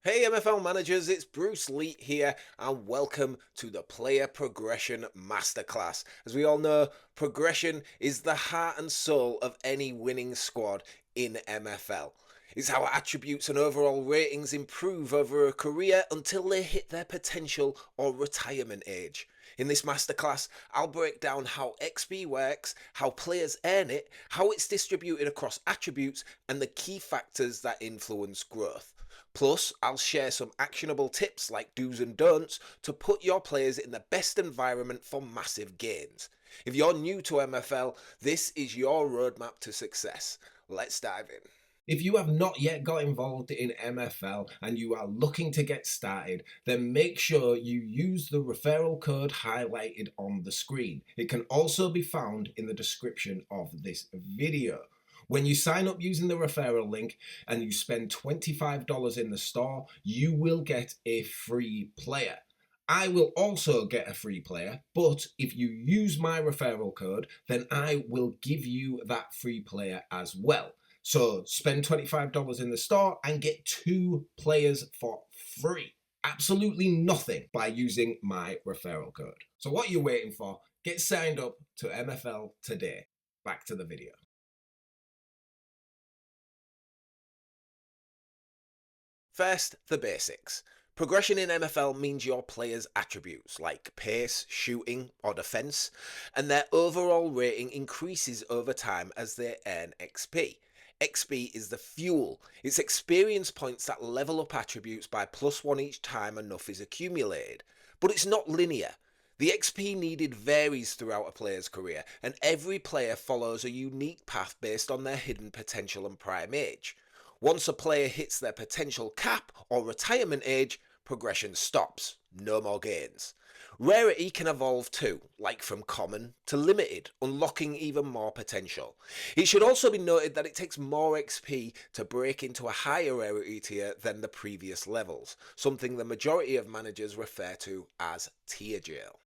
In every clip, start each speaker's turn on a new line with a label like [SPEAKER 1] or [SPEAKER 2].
[SPEAKER 1] Hey MFL managers, it's Bruce Leet here, and welcome to the Player Progression Masterclass. As we all know, progression is the heart and soul of any winning squad in MFL. It's how attributes and overall ratings improve over a career until they hit their potential or retirement age. In this masterclass, I'll break down how XP works, how players earn it, how it's distributed across attributes, and the key factors that influence growth. Plus, I'll share some actionable tips like do's and don'ts to put your players in the best environment for massive gains. If you're new to MFL, this is your roadmap to success. Let's dive in. If you have not yet got involved in MFL and you are looking to get started, then make sure you use the referral code highlighted on the screen. It can also be found in the description of this video. When you sign up using the referral link and you spend $25 in the store, you will get a free player. I will also get a free player, but if you use my referral code, then I will give you that free player as well. So spend $25 in the store and get 2 players for free. Absolutely nothing by using my referral code. So what are you waiting for? Get signed up to MFL today. Back to the video. First, the basics. Progression in MFL means your players' attributes like pace, shooting, or defense, and their overall rating increases over time as they earn XP. XP is the fuel. It's experience points that level up attributes by +1 each time enough is accumulated. But it's not linear. The XP needed varies throughout a player's career, and every player follows a unique path based on their hidden potential and prime age. Once a player hits their potential cap or retirement age, progression stops. No more gains. Rarity can evolve too, like from common to limited, unlocking even more potential. It should also be noted that it takes more XP to break into a higher rarity tier than the previous levels, something the majority of managers refer to as tier jail.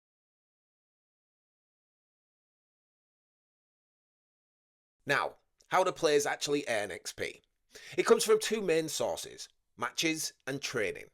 [SPEAKER 1] Now, how do players actually earn XP? It comes from 2 main sources: matches and training.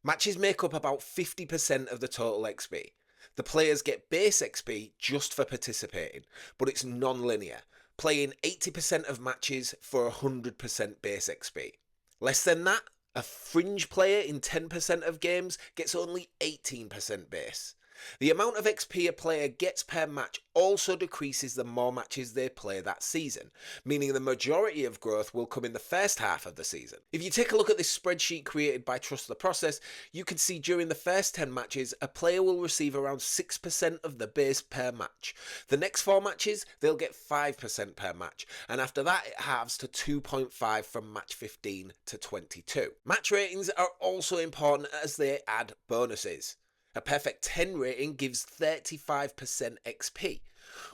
[SPEAKER 1] Matches make up about 50% of the total XP. The players get base XP just for participating, but it's non-linear, playing 80% of matches for 100% base XP. Less than that, a fringe player in 10% of games gets only 18% base. The amount of XP a player gets per match also decreases the more matches they play that season, meaning the majority of growth will come in the first half of the season. If you take a look at this spreadsheet created by Trust the Process, you can see during the first 10 matches, a player will receive around 6% of the base per match. The next 4 matches, they'll get 5% per match, and after that it halves to 2.5 from match 15 to 22. Match ratings are also important as they add bonuses. A perfect 10 rating gives 35% XP,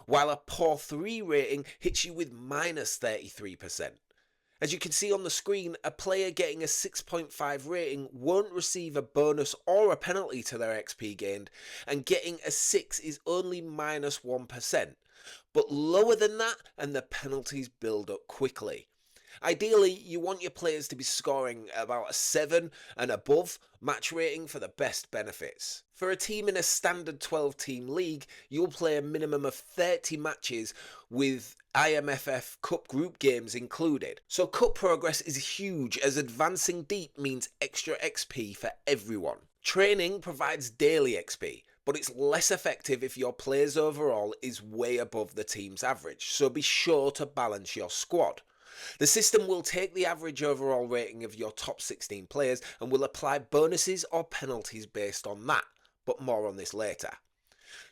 [SPEAKER 1] while a poor 3 rating hits you with minus 33%. As you can see on the screen, a player getting a 6.5 rating won't receive a bonus or a penalty to their XP gained, and getting a 6 is only minus 1%. But lower than that, and the penalties build up quickly. Ideally, you want your players to be scoring about a 7 and above match rating for the best benefits. For a team in a standard 12-team league, you'll play a minimum of 30 matches with IMFF Cup group games included. So cup progress is huge, as advancing deep means extra XP for everyone. Training provides daily XP, but it's less effective if your players overall is way above the team's average, so be sure to balance your squad. The system will take the average overall rating of your top 16 players and will apply bonuses or penalties based on that, but more on this later.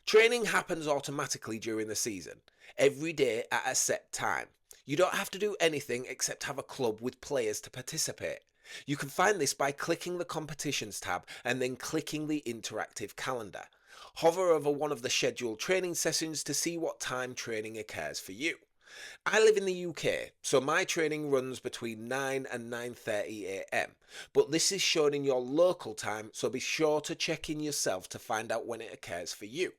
[SPEAKER 1] Training happens automatically during the season, every day at a set time. You don't have to do anything except have a club with players to participate. You can find this by clicking the competitions tab and then clicking the interactive calendar. Hover over one of the scheduled training sessions to see what time training occurs for you. I live in the UK, so my training runs between 9 and 9:30 am, but this is shown in your local time, so be sure to check in yourself to find out when it occurs for you.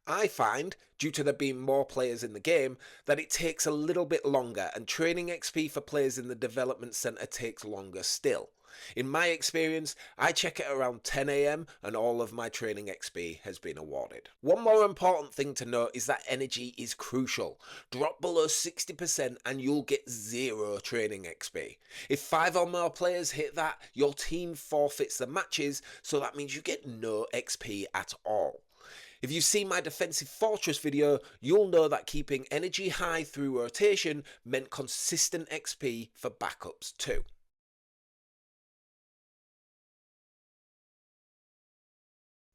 [SPEAKER 1] I find, due to there being more players in the game, that it takes a little bit longer, and training XP for players in the development centre takes longer still. In my experience, I check it around 10 AM and all of my training XP has been awarded. One more important thing to note is that energy is crucial. Drop below 60% and you'll get 0 training XP. If 5 or more players hit that, your team forfeits the matches, so that means you get no XP at all. If you've seen my Defensive Fortress video, you'll know that keeping energy high through rotation meant consistent XP for backups too.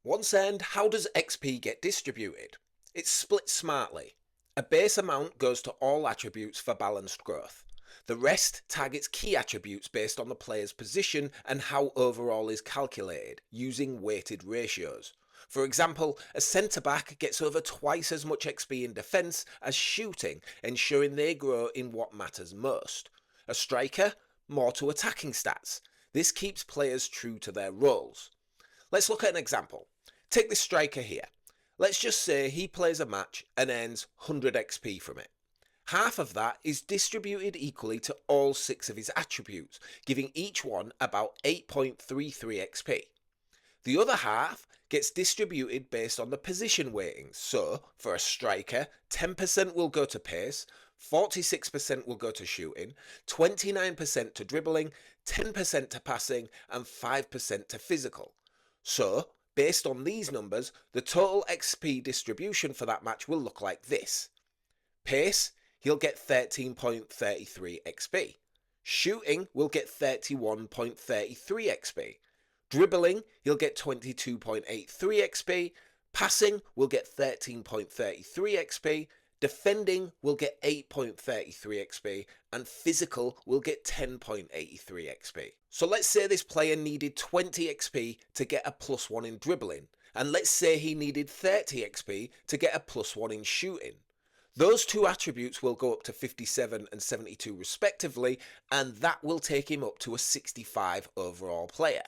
[SPEAKER 1] Once earned, how does XP get distributed? It's split smartly. A base amount goes to all attributes for balanced growth. The rest targets key attributes based on the player's position and how overall is calculated, using weighted ratios. For example, a centre-back gets over twice as much XP in defence as shooting, ensuring they grow in what matters most. A striker, more to attacking stats. This keeps players true to their roles. Let's look at an example. Take this striker here. Let's just say he plays a match and earns 100 XP from it. Half of that is distributed equally to all 6 of his attributes, giving each one about 8.33 XP. The other half gets distributed based on the position weightings. So, for a striker, 10% will go to pace, 46% will go to shooting, 29% to dribbling, 10% to passing, and 5% to physical. So, based on these numbers, the total XP distribution for that match will look like this. Pace, he'll get 13.33 XP. Shooting will get 31.33 XP. Dribbling, he'll get 22.83 XP. Passing will get 13.33 XP. Defending will get 8.33 XP, and physical will get 10.83 XP. So let's say this player needed 20 XP to get a +1 in dribbling, and let's say he needed 30 XP to get a +1 in shooting. Those two attributes will go up to 57 and 72 respectively, and that will take him up to a 65 overall player.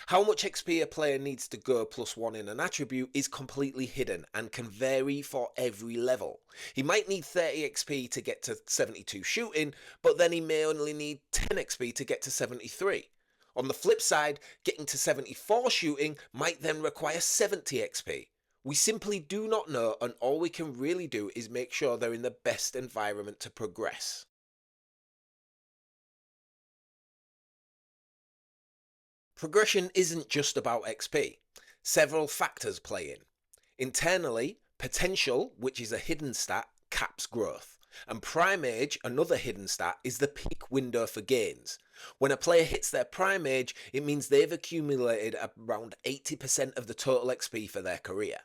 [SPEAKER 1] How much XP a player needs to go +1 in an attribute is completely hidden and can vary for every level. He might need 30 XP to get to 72 shooting, but then he may only need 10 XP to get to 73. On the flip side, getting to 74 shooting might then require 70 XP. We simply do not know, and all we can really do is make sure they're in the best environment to progress. Progression isn't just about XP. Several factors play in. Internally, potential, which is a hidden stat, caps growth. And prime age, another hidden stat, is the peak window for gains. When a player hits their prime age, it means they've accumulated around 80% of the total XP for their career.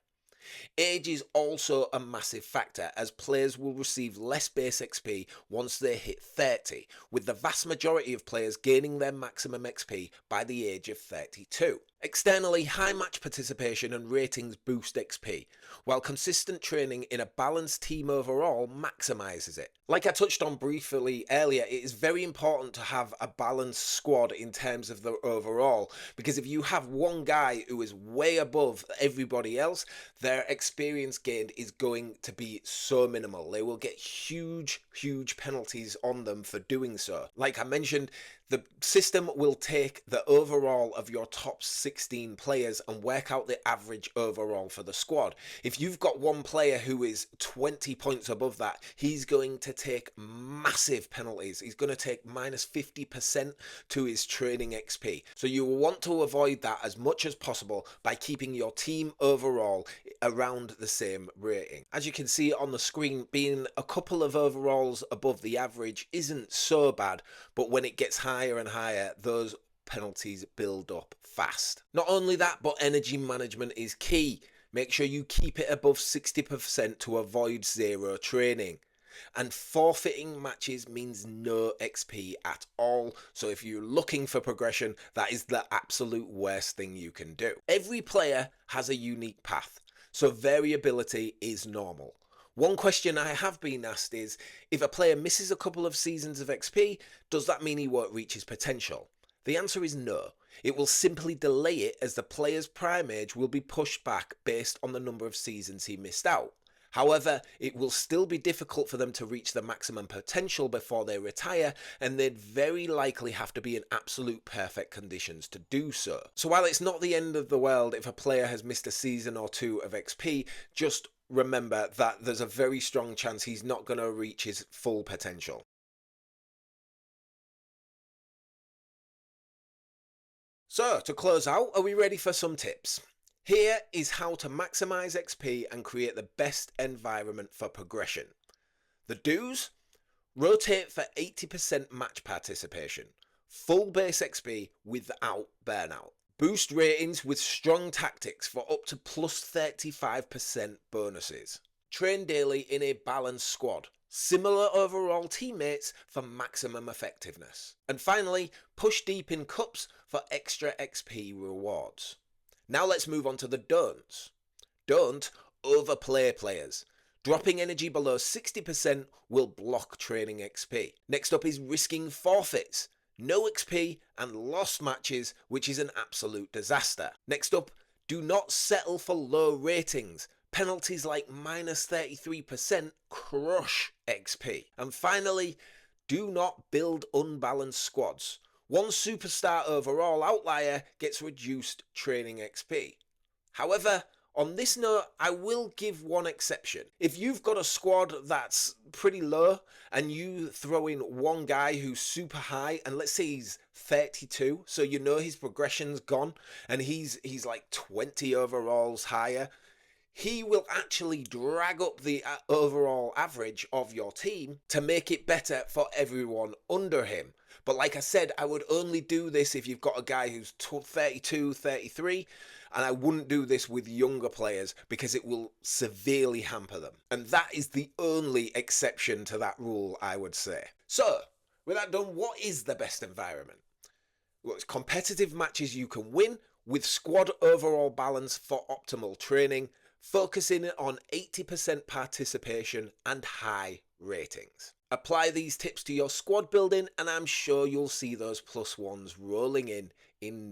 [SPEAKER 1] Age is also a massive factor, as players will receive less base XP once they hit 30, with the vast majority of players gaining their maximum XP by the age of 32. Externally, high match participation and ratings boost XP, while consistent training in a balanced team overall maximises it. Like I touched on briefly earlier, it is very important to have a balanced squad in terms of the overall, because if you have one guy who is way above everybody else, their experience gained is going to be so minimal. They will get huge penalties on them for doing so. Like I mentioned, the system will take the overall of your top 16 players and work out the average overall for the squad. If you've got one player who is 20 points above that, he's going to take massive penalties. He's going to take minus 50% to his training XP. So you will want to avoid that as much as possible by keeping your team overall around the same rating. As you can see on the screen, being a couple of overalls above the average isn't so bad, but when it gets higher and higher, those penalties build up fast. Not only that, but energy management is key. Make sure you keep it above 60% to avoid zero training. And forfeiting matches means no XP at all, so if you're looking for progression, that is the absolute worst thing you can do. Every player has a unique path, so variability is normal. One question I have been asked is, if a player misses a couple of seasons of XP, does that mean he won't reach his potential? The answer is no. It will simply delay it, as the player's prime age will be pushed back based on the number of seasons he missed out. However, it will still be difficult for them to reach their maximum potential before they retire, and they'd very likely have to be in absolute perfect conditions to do so. So while it's not the end of the world if a player has missed a season or two of XP, just remember that there's a very strong chance he's not going to reach his full potential. So, to close out, are we ready for some tips? Here is how to maximize XP and create the best environment for progression. The do's: rotate for 80% match participation, full base XP without burnout. Boost ratings with strong tactics for up to plus 35% bonuses. Train daily in a balanced squad. Similar overall teammates for maximum effectiveness. And finally, push deep in cups for extra XP rewards. Now let's move on to the don'ts. Don't overplay players. Dropping energy below 60% will block training XP. Next up is risking forfeits. No XP and lost matches, which is an absolute disaster. Next up, do not settle for low ratings. Penalties like minus 33% crush XP. And finally, do not build unbalanced squads. One superstar overall outlier gets reduced training XP. However, on this note, I will give one exception. If you've got a squad that's pretty low and you throw in one guy who's super high, and let's say he's 32, so you know his progression's gone and he's like 20 overalls higher, he will actually drag up the overall average of your team to make it better for everyone under him. But like I said, I would only do this if you've got a guy who's 32, 33, and I wouldn't do this with younger players because it will severely hamper them. And that is the only exception to that rule, I would say. So, with that done, what is the best environment? Well, it's competitive matches you can win with squad overall balance for optimal training, focusing on 80% participation and high ratings. Apply these tips to your squad building and I'm sure you'll see those plus ones rolling in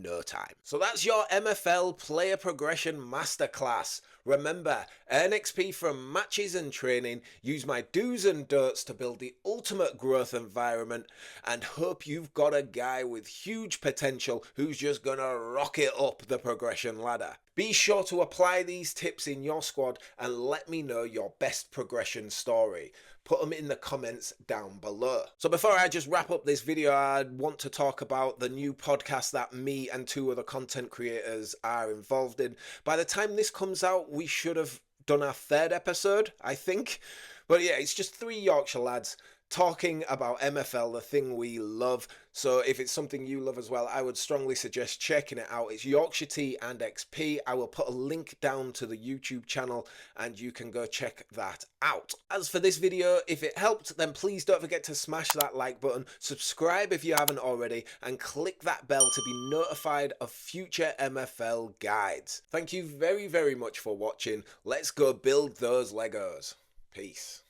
[SPEAKER 1] no time. So that's your MFL player progression masterclass. Remember, earn XP from matches and training, use my do's and don'ts to build the ultimate growth environment, and hope you've got a guy with huge potential who's just gonna rocket up the progression ladder. Be sure to apply these tips in your squad and let me know your best progression story. Put them in the comments down below. So before I just wrap up this video, I want to talk about the new podcast that me and two other content creators are involved in. By the time this comes out, we should have done our third episode, I think. But yeah, it's just three Yorkshire lads talking about MFL, the thing we love. So if it's something you love as well, I would strongly suggest checking it out. It's Yorkshire Tea and XP. I will put a link down to the YouTube channel and you can go check that out. As for this video, if it helped, then please don't forget to smash that like button, subscribe if you haven't already, and click that bell to be notified of future MFL guides. Thank you very, very much for watching. Let's go build those Legos. Peace.